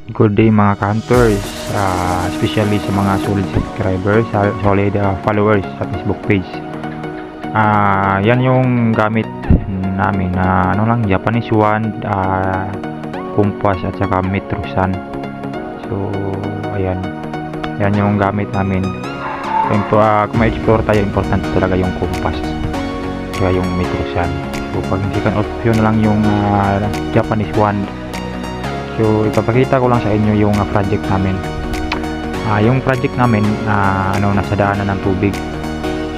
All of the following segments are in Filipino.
Good day mga ka-hunters, especially sa mga solid subscribers, solid followers sa Facebook page. Yan yung gamit namin na Japanese wand, compass at saka Metro Sun. So ayan, yan yung gamit namin. Kung ma-explore tayo, important talaga yung compass kaya yung Metro Sun. So pag second option na lang yung Japanese wand. So ipapakita ko lang sa inyo yung project namin. Yung project namin nasa daanan ng tubig.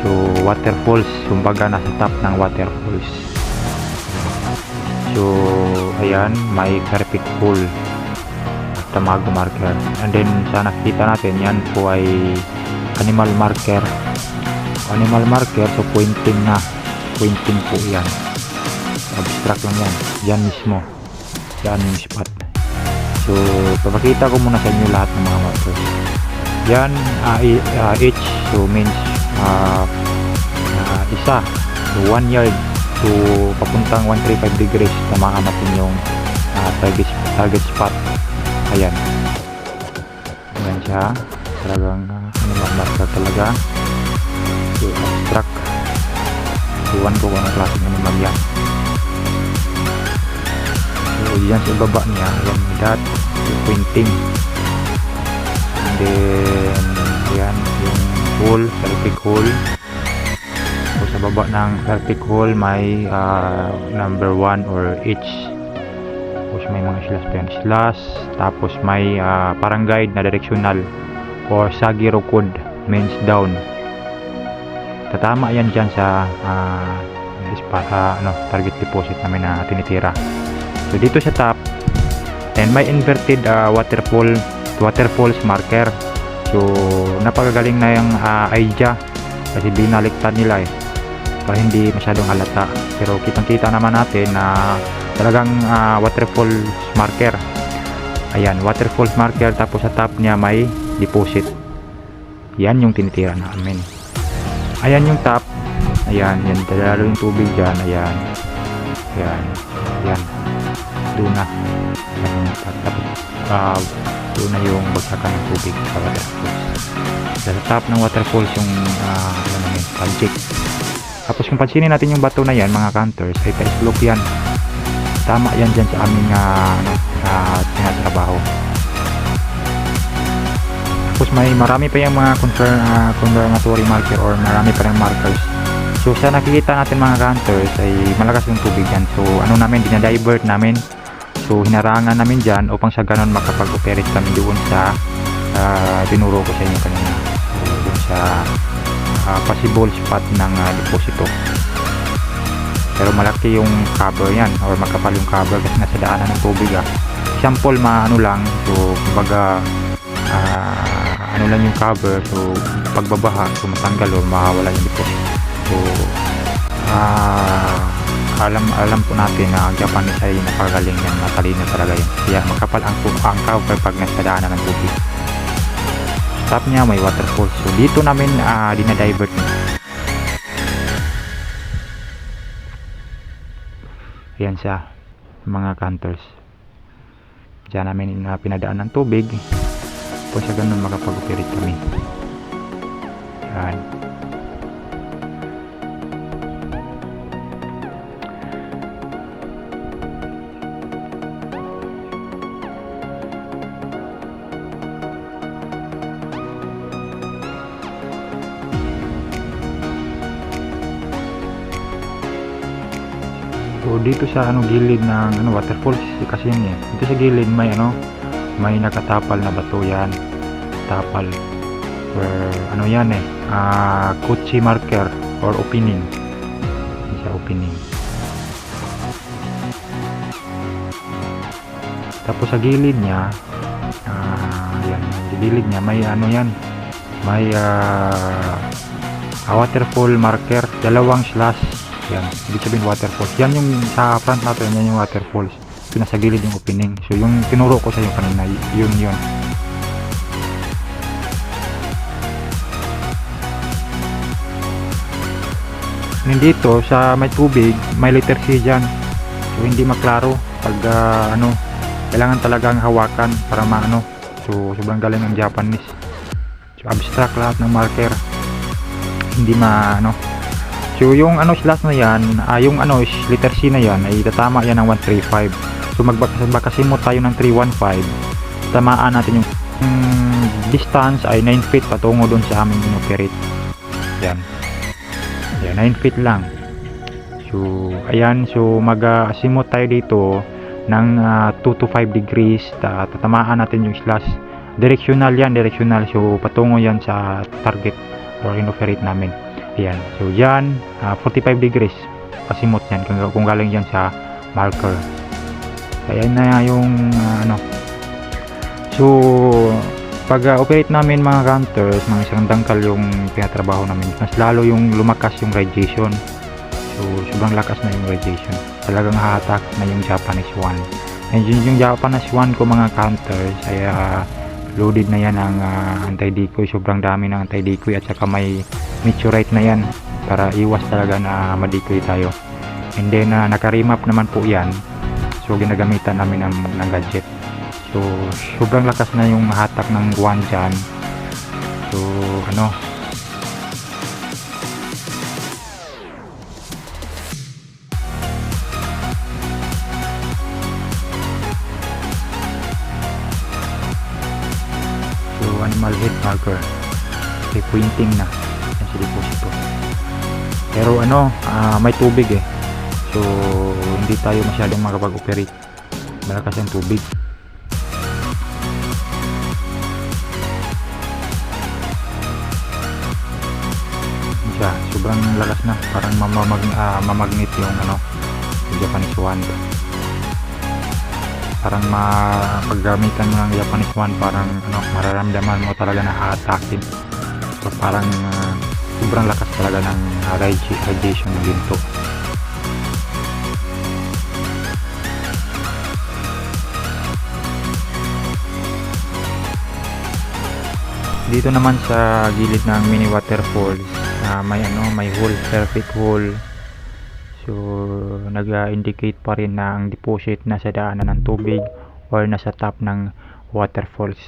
So waterfalls, kumbaga nasa top ng waterfalls. So ayan, may carpet hole, tamago marker. And then sa nakikita natin, yan po ay animal marker. Animal marker, so pointing po yan. Abstract lang yan. Yan mismo. Yan yung spot. So papakita ko muna sa inyo lahat ng mga markers. Yan, each so means isa, so 1 yard, so papuntang 135 degrees tamaan natin yung target spot. Ayan siya, talagang animal marker talaga. So abstract, iwan ko kung anong klaseng animal yan. So yan sa baba niya, yan dot, pointing. And then yan yung hole, perfect hole. So sa baba ng perfect hole may number 1 or each. Tapos may mga slash, tapos may parang guide na directional or Sagiro code, means down. Tatama yan dyan sa target deposit namin na tinitira. So dito sa top, and may inverted waterfalls marker. So napakagaling na yung idea kasi binaliktad nila para hindi masyadong halata, pero kitang kita naman natin na talagang waterfalls marker. Ayan, waterfalls marker, tapos sa top niya may deposit. Yan yung tinitira namin. Ayan yung top. Ayan, yan dalalo yung tubig dyan. Ayan doon na. Tapos doon na yung bagsakan ng tubig sa waterfalls. Sa top ng waterfalls yung project. Tapos kung pansinin natin yung bato na yan mga hunters, ay pa-slope yan. Tama yan dyan sa aming tinatrabaho. Tapos marami pa yung mga confirmatory marker or marami pa rin markers. So sa nakikita natin mga hunters ay malakas yung tubig yan. So dinadivert namin. So hinarangan namin dyan upang sa ganon makapag-operate kami doon sa tinuro ko sa inyo kanina. So doon sa possible spot ng deposito. Pero malaki yung cover yan or makapal yung cover kasi nasa daanan ng tubig. Sample lang. So kumbaga lang yung cover. So pagbabaha, so matanggal o mawawala yung deposit. So alam po natin na Japanese ay napakagaling yan, matalino talaga yan. Kaya makapal ang cover pag nasa daanan ng tubig. Top niya may waterfall. So dito namin dinadivert. Ayan siya mga hunters. Diyan namin pinadaan ng tubig. Kung sa ganun makapag-operate kami. Ayan. So dito sa gilid ng waterfalls kasi yun dito sa gilid may nakatapal na bato yan. Tapal or yan Kuchi marker or opening. Isa opening. Tapos sa gilid niya yan, sa gilid niya may may waterfall marker, dalawang slash. Yan, ibig sabihin waterfalls. Yan yung sa front natin, yan yung waterfalls. Ito nasa gilid yung opening. So yung tinuro ko sa iyo kanina, yun. Nandito sa may tubig, may letter C dyan. So hindi maklaro pag kailangan talagang hawakan para maano. So sobrang galing ng Japanese. So abstract lahat ng marker, hindi maano. So yung ano slash na yan, yung ano letter C na yan ay tatama yan ng 135. So magbakasimot tayo ng 315, tamaan natin yung distance ay 9 feet patungo dun sa aming inoperate. Yan, 9 feet lang. So ayan, so mag-asimot tayo dito ng 2 to 5 degrees. Tatamaan natin yung slash. Directional yan, directional. So patungo yan sa target or inoperate namin. Ayan, so yan 45 degrees pasimot yan kung galing yan sa marker. Ayan na yung ano. So pag operate namin mga counters, mga isang dangkal yung pinatrabaho namin, mas lalo yung lumakas yung radiation. So sobrang lakas na yung radiation, talagang hahatak na yung Japanese 1. And yung Japanese 1 ko mga counters ay loaded na yan ang anti-decoy. Sobrang dami ng anti-decoy at saka may meteorite na yan para iwas talaga na ma-decoy tayo. And then naka-remap naman po yan, so ginagamitan namin ng gadget. So sobrang lakas na yung hatak ng guwan dyan. So ano, so animal head marker, okay, pointing na yan sa deposito. Pero ano, may tubig eh, so hindi tayo masyadong makapag-operate, malakas ang tubig. Sobrang lakas na, parang mamagnet yung ano, yung Japanese 1. Parang mapaggamitan mo ng Japanese 1, parang ano, mararamdaman mo talaga na haatakin. So parang sobrang lakas talaga ng radiation ng ginto. Dito naman sa gilid ng mini waterfalls, may hole, perfect hole. So nag-indicate pa rin na ang deposit nasa daanan ng tubig or nasa top ng waterfalls.